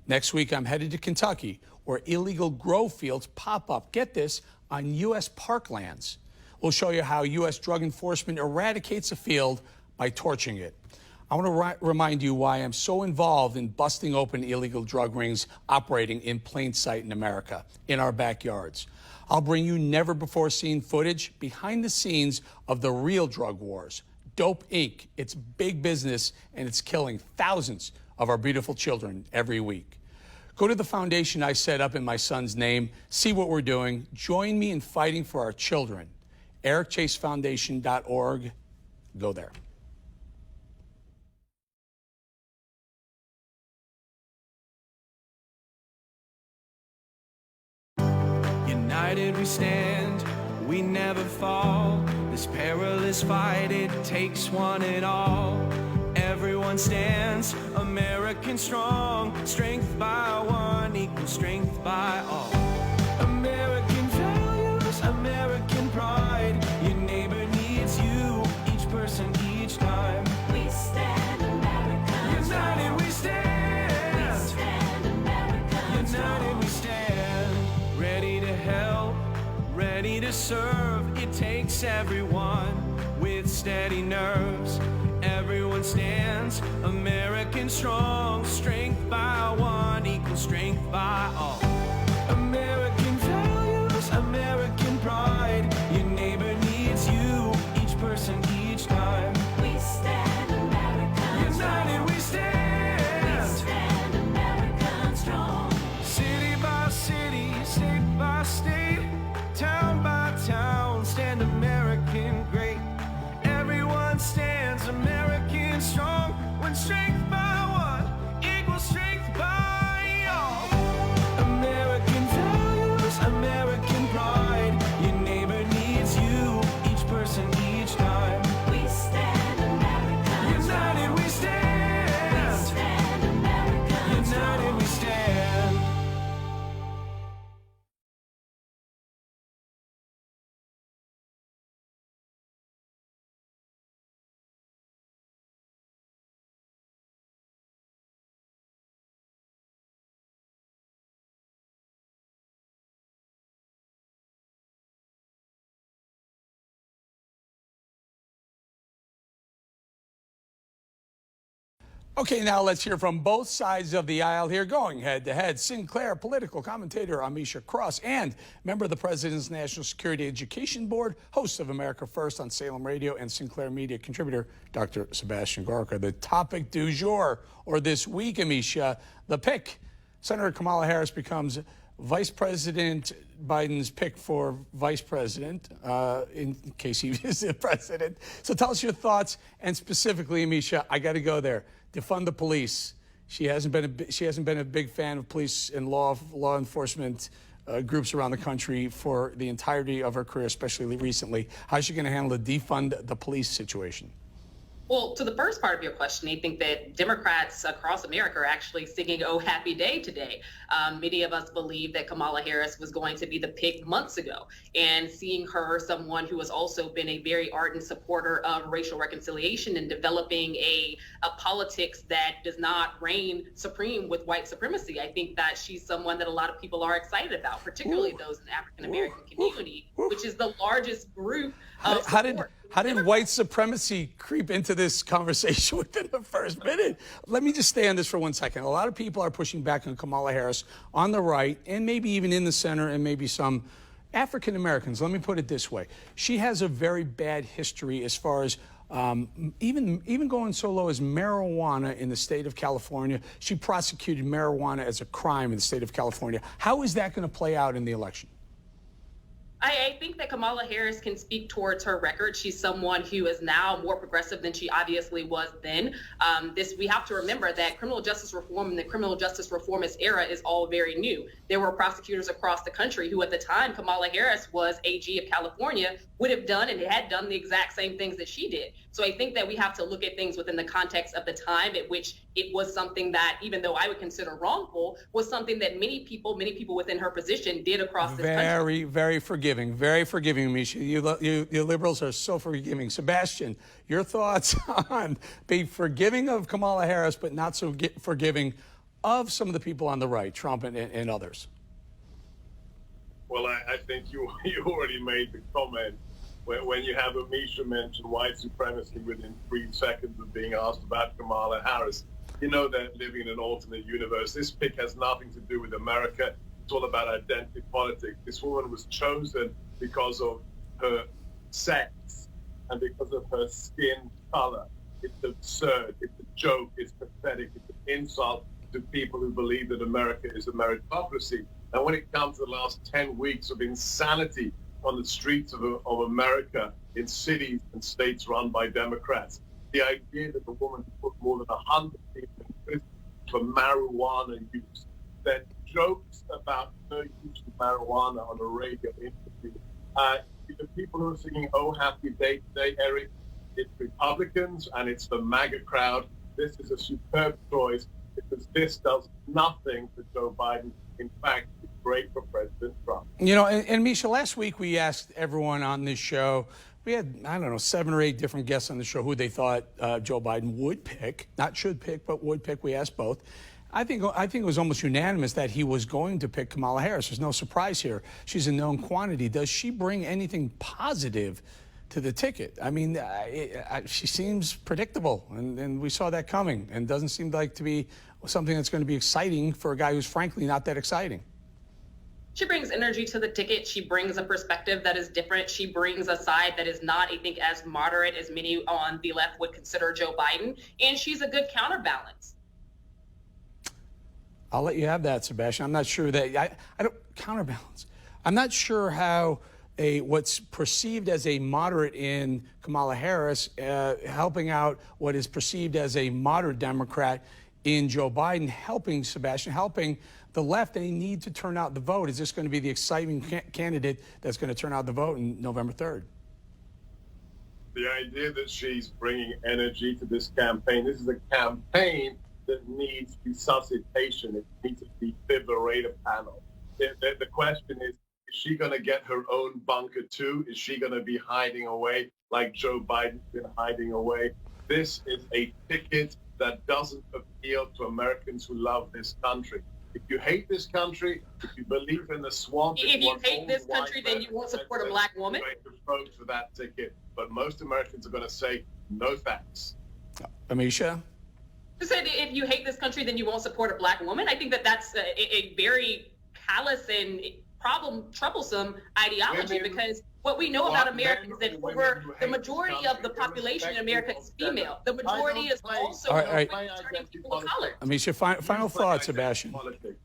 Next week, I'm headed to Kentucky, where illegal grow fields pop up, get this, on U.S. parklands. We'll show you how U.S. drug enforcement eradicates a field by torching it. I want to remind you why I'm so involved in busting open illegal drug rings operating in plain sight in America, in our backyards. I'll bring you never-before-seen footage behind the scenes of the real drug wars. Dope Inc. It's big business, and it's killing thousands of our beautiful children every week. Go to the foundation I set up in my son's name, see what we're doing, join me in fighting for our children. EricChaseFoundation.org. Go there. United we stand, we never fall. This perilous fight, it takes one and all. Everyone stands, American strong. Strength by one equals strength by all. American values, American pride. Your neighbor needs you, each person, each time. We stand, America. United we stand. We stand, America. United we stand. Ready to help, ready to serve. It takes everyone with steady nerves. Everyone stands, American strong. Strength by one equals strength by all. American values, American pride. Your neighbor needs you, each person, each time. We stand, America. United we stand. We stand, American strong. City by city, state by state, town by town, stand American great. Everyone stands, American strong. When strength by one equals strength by all. American values, American pride. Your neighbor needs you, each person, each time. We stand, America. United we stand. We stand, America. United we stand. Okay, now let's hear from both sides of the aisle here, going head-to-head. Sinclair political commentator Amisha Cross and member of the President's National Security Education Board, host of America First on Salem Radio and Sinclair Media contributor Dr. Sebastian Gorka. The topic du jour, or this week, Amisha, the pick. Senator Kamala Harris becomes Vice President Biden's pick for vice president, in case he is the president. So tell us your thoughts, and specifically, Amisha, I got to go there. Defund the police. She hasn't been a big fan of police and law enforcement groups around the country for the entirety of her career, especially recently. How's she going to handle the defund the police situation? Well, to the first part of your question, I think that Democrats across America are actually singing "Oh Happy Day" today. Many of us believe that Kamala Harris was going to be the pick months ago, and seeing her, someone who has also been a very ardent supporter of racial reconciliation and developing a politics that does not reign supreme with white supremacy, I think that she's someone that a lot of people are excited about, particularly those in the African American community, which is the largest group of support. How did white supremacy creep into this conversation within the first minute? Let me just stay on this for 1 second. A lot of people are pushing back on Kamala Harris on the right, and maybe even in the center, and maybe some African Americans. Let me put it this way. She has a very bad history as far as even going so low as marijuana in the state of California. She prosecuted marijuana as a crime in the state of California. How is that going to play out in the election? I think that Kamala Harris can speak towards her record. She's someone who is now more progressive than she obviously was then. We have to remember that criminal justice reform and the criminal justice reformist era is all very new. There were prosecutors across the country who, at the time Kamala Harris was AG of California, would have done and had done the exact same things that she did. So I think that we have to look at things within the context of the time at which it was something that, even though I would consider wrongful, was something that many people within her position did across this country. Very forgiving, Misha. You liberals are so forgiving. Sebastian, your thoughts on being forgiving of Kamala Harris, but not so forgiving of some of the people on the right, Trump and others? Well, I think you already made the comment. When you have Amisha mention white supremacy within 3 seconds of being asked about Kamala Harris, you know they're living in an alternate universe. This pick has nothing to do with America. It's all about identity politics. This woman was chosen because of her sex and because of her skin color. It's absurd. It's a joke. It's pathetic. It's an insult to people who believe that America is a meritocracy. And when it comes to the last 10 weeks of insanity on the streets of America in cities and states run by Democrats, the idea that the woman put more than 100 people in prison for marijuana use, then jokes about her use of marijuana on a radio interview. The people who are singing "Oh Happy Day" today, Eric, it's Republicans and it's the MAGA crowd. This is a superb choice because this does nothing for Joe Biden. In fact, it's great for President Trump. You know, and Misha, last week we asked everyone on this show, we had, I don't know, 7 or 8 different guests on the show who they thought Joe Biden would pick, not should pick, but would pick. We asked both. I think it was almost unanimous that he was going to pick Kamala Harris. There's no surprise here. She's a known quantity. Does she bring anything positive to the ticket? I mean, she seems predictable, and we saw that coming, and doesn't seem like to be something that's going to be exciting for a guy who's frankly not that exciting. She brings energy to the ticket. She brings a perspective that is different. She brings a side that is not, I think, as moderate as many on the left would consider Joe Biden, and she's a good counterbalance. I'll let you have that, Sebastian. I'm not sure that I don't counterbalance. I'm not sure how what's perceived as a moderate in Kamala Harris helping out what is perceived as a moderate Democrat in Joe Biden, helping the left. They need to turn out the vote. Is this going to be the exciting candidate that's going to turn out the vote on November 3rd? The idea that she's bringing energy to this campaign, this is a campaign that needs resuscitation. It needs a defibrillator panel. The question is she going to get her own bunker too? Is she going to be hiding away like Joe Biden's been hiding away? This is a ticket that doesn't appeal to Americans who love this country. If you hate this country, if you believe in the swamp, if you hate this country, then you won't support a black woman. Vote for that ticket, but most Americans are going to say no thanks. Amisha? To say that if you hate this country, then you won't support a black woman, I think that that's a very callous and troublesome ideology, because what we know about America is that the majority of the population in America is female. The majority is also people of color. Amisha, final thoughts, Sebastian.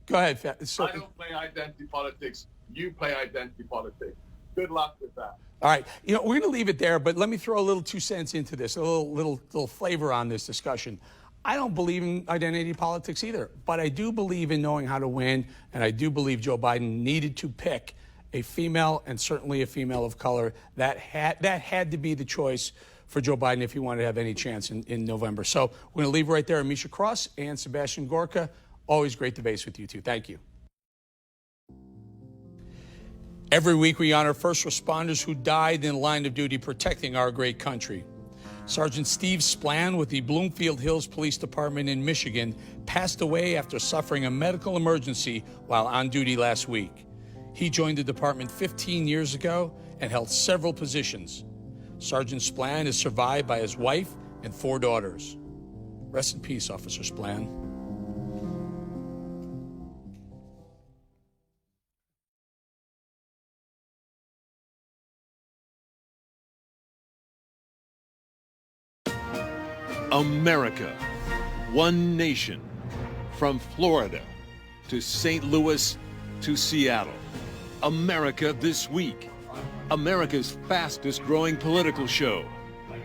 Go ahead. I don't play identity politics. You play identity politics. Good luck with that. All right. You know, we're going to leave it there, but let me throw a little 2 cents into this, a little flavor on this discussion. I don't believe in identity politics either, but I do believe in knowing how to win, and I do believe Joe Biden needed to pick a female, and certainly a female of color. That had to be the choice for Joe Biden if he wanted to have any chance in November. So we're going to leave right there. Amisha Cross and Sebastian Gorka, always great debates with you two. Thank you. Every week we honor first responders who died in the line of duty protecting our great country. Sergeant Steve Splann with the Bloomfield Hills Police Department in Michigan passed away after suffering a medical emergency while on duty last week. He joined the department 15 years ago and held several positions. Sergeant Splann is survived by his wife and 4 daughters. Rest in peace, Officer Splann. America, one nation, from Florida to St. Louis to Seattle. America This Week, America's fastest growing political show,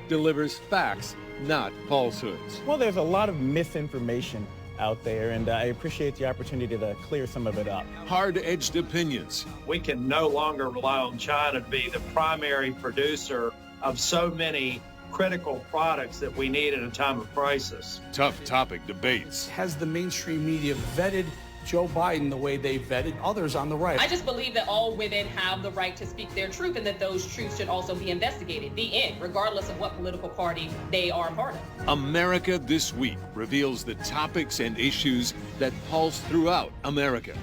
delivers facts, not falsehoods. Well, there's a lot of misinformation out there, and I appreciate the opportunity to clear some of it up. Hard-edged opinions. We can no longer rely on China to be the primary producer of so many critical products that we need at a time of crisis. Tough topic debates. Has the mainstream media vetted Joe Biden the way they vetted others on the right? I just believe that all women have the right to speak their truth, and that those truths should also be investigated. The end, regardless of what political party they are a part of. America This Week reveals the topics and issues that pulse throughout America.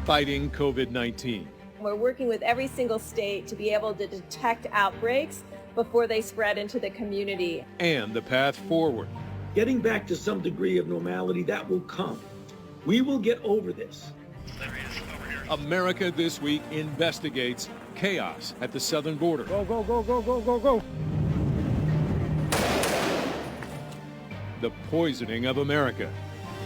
Fighting COVID-19. We're working with every single state to be able to detect outbreaks before they spread into the community. And the path forward. Getting back to some degree of normality, that will come. We will get over this. America This Week investigates chaos at the southern border. Go, go, go, go, go, go, go. The poisoning of America.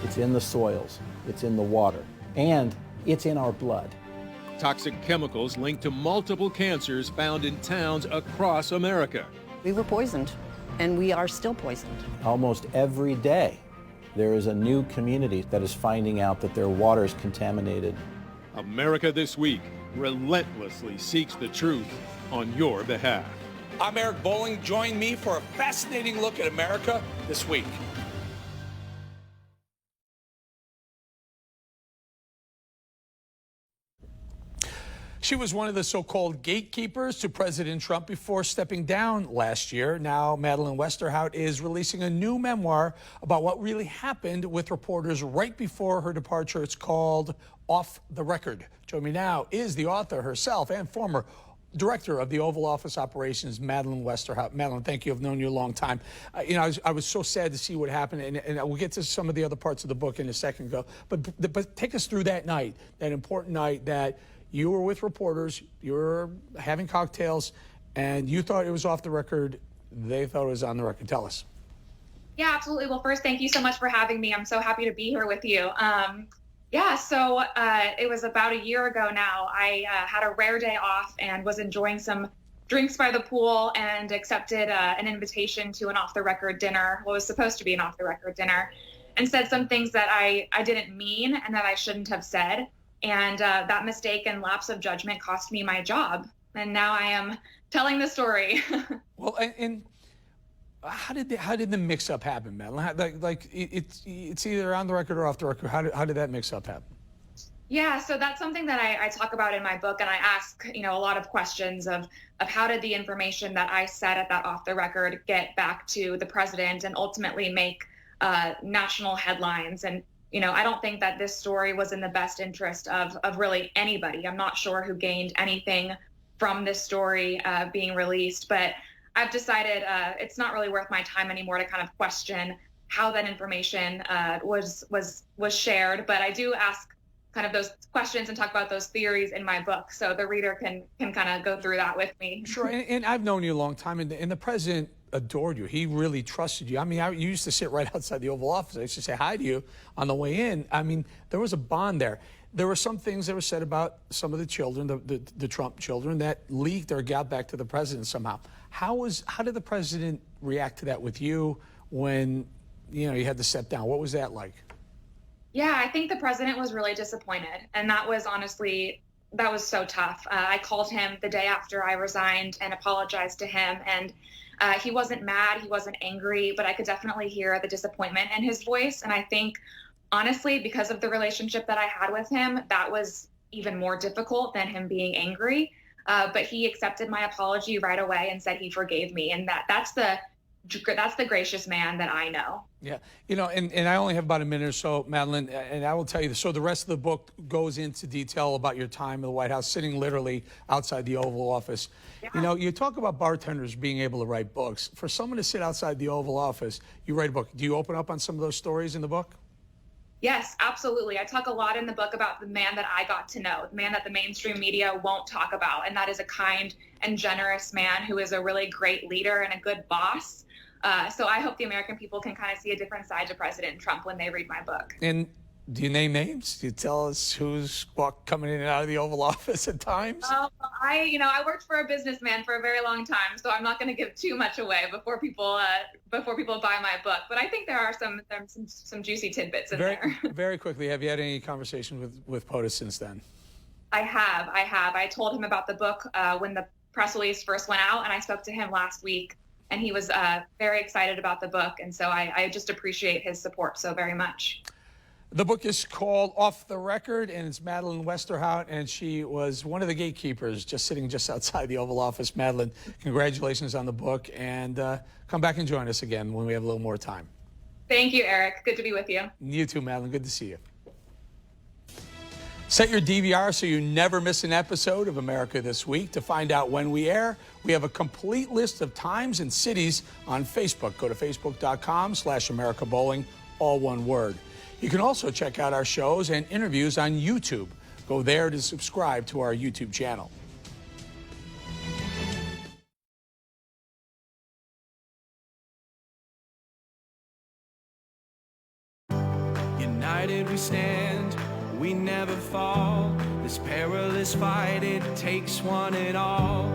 It's in the soils, it's in the water, and it's in our blood. Toxic chemicals linked to multiple cancers found in towns across America. We were poisoned, and we are still poisoned. Almost every day, there is a new community that is finding out that their water is contaminated. America This Week relentlessly seeks the truth on your behalf. I'm Eric Bolling. Join me for a fascinating look at America This Week. She was one of the so-called gatekeepers to President Trump before stepping down last year. Now, Madeleine Westerhout is releasing a new memoir about what really happened with reporters right before her departure. It's called Off the Record. Joining me now is the author herself and former director of the Oval Office operations, Madeleine Westerhout. Madeleine, thank you. I've known you a long time. I was so sad to see what happened, and we'll get to some of the other parts of the book in a second. But take us through that night, that important night that you were with reporters, you were having cocktails, and you thought it was off the record. They thought it was on the record. Tell us. Yeah, absolutely. Well, first, thank you so much for having me. I'm so happy to be here with you. So it was about a year ago now. I had a rare day off and was enjoying some drinks by the pool and accepted an invitation to an off-the-record dinner, what was supposed to be an off-the-record dinner, and said some things that I didn't mean and that I shouldn't have said. And that mistake and lapse of judgment cost me my job. And now I am telling the story. Well, and how did the mix-up happen, Madeleine? It's either on the record or off the record. How did that mix-up happen? Yeah, so that's something that I talk about in my book, and I ask, a lot of questions of how did the information that I said at that off the record get back to the president and ultimately make national headlines. And I don't think that this story was in the best interest of really anybody. I'm not sure who gained anything from this story being released, but I've decided it's not really worth my time anymore to kind of question how that information was shared. But I do ask kind of those questions and talk about those theories in my book, so the reader can kind of go through that with me. Sure, and I've known you a long time, and the president adored you. He really trusted you. I mean, you used to sit right outside the Oval Office. I used to say hi to you on the way in. I mean, there was a bond there. There were some things that were said about some of the children, the Trump children, that leaked or got back to the president somehow. How did the president react to that with you when, you had to step down? What was that like? Yeah, I think the president was really disappointed. And that was so tough. I called him the day after I resigned and apologized to him. And he wasn't mad, he wasn't angry, but I could definitely hear the disappointment in his voice. And I think, honestly, because of the relationship that I had with him, that was even more difficult than him being angry. But he accepted my apology right away and said he forgave me. And that's the gracious man that I know. Yeah, and I only have about a minute or so, Madeleine, and I will tell you this. So the rest of the book goes into detail about your time in the White House, sitting literally outside the Oval Office. Yeah. You talk about bartenders being able to write books. For someone to sit outside the Oval Office, you write a book. Do you open up on some of those stories in the book? Yes, absolutely. I talk a lot in the book about the man that I got to know, the man that the mainstream media won't talk about, and that is a kind and generous man who is a really great leader and a good boss. So I hope the American people can kind of see a different side to President Trump when they read my book. And do you name names? Do you tell us who's coming in and out of the Oval Office at times? I worked for a businessman for a very long time, so I'm not going to give too much away before people buy my book. But I think there are some juicy tidbits in there. Very quickly, have you had any conversation with POTUS since then? I have. I told him about the book when the press release first went out, and I spoke to him last week. And he was very excited about the book. And so I just appreciate his support so very much. The book is called Off the Record, and it's Madeleine Westerhout, and she was one of the gatekeepers sitting just outside the Oval Office. Madeleine, congratulations on the book, and come back and join us again when we have a little more time. Thank you, Eric. Good to be with you. You too, Madeleine. Good to see you. Set your DVR so you never miss an episode of America This Week. To find out when we air, we have a complete list of times and cities on Facebook. Go to facebook.com/America Bowling, all one word. You can also check out our shows and interviews on YouTube. Go there to subscribe to our YouTube channel. United we stand, we never fall. This perilous fight, it takes one and all.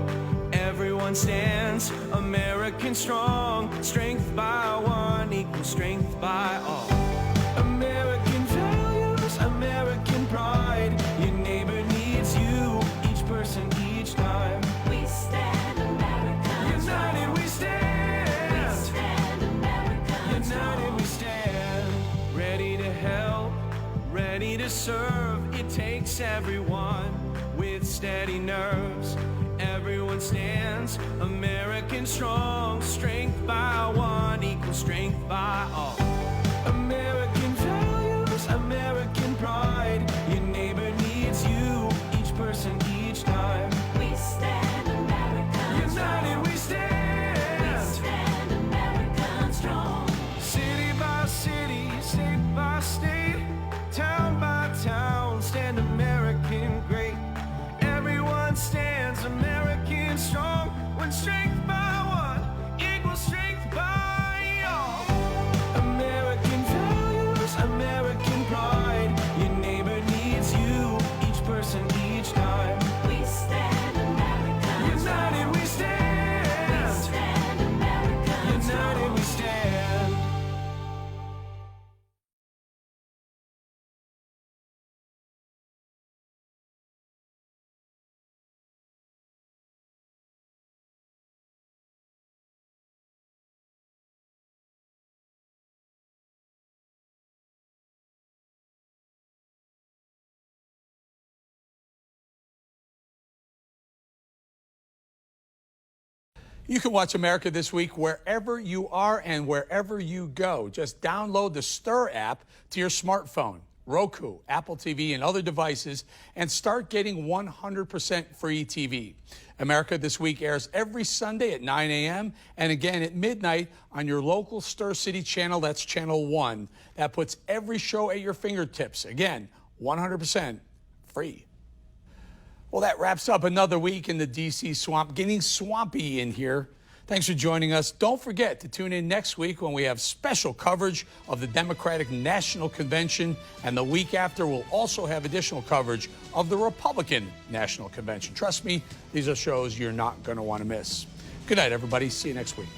Everyone stands, American strong. Strength by one equals strength by all. American values, American pride. Your neighbor ready to serve. It takes everyone with steady nerves. Everyone stands, American strong. Strength by one equals strength by all. American values, American pride. Your neighbor needs you, each person, each time. We stand American united, we stand. We stand American strong. City by city, state by state, town by town, stand American great. Everyone stands American strong. When strength by one equals strength by all. American values, American pride. Your neighbor needs you, each person, each time. We stand American united, we stand. We stand American united, we stand. You can watch America This Week wherever you are and wherever you go. Just download the Stir app to your smartphone, Roku, Apple TV, and other devices, and start getting 100% free TV. America This Week airs every Sunday at 9 a.m. and again at midnight on your local Stir City channel. That's Channel 1. That puts every show at your fingertips. Again, 100% free. Well, that wraps up another week in the D.C. swamp, getting swampy in here. Thanks for joining us. Don't forget to tune in next week when we have special coverage of the Democratic National Convention. And the week after, we'll also have additional coverage of the Republican National Convention. Trust me, these are shows you're not going to want to miss. Good night, everybody. See you next week.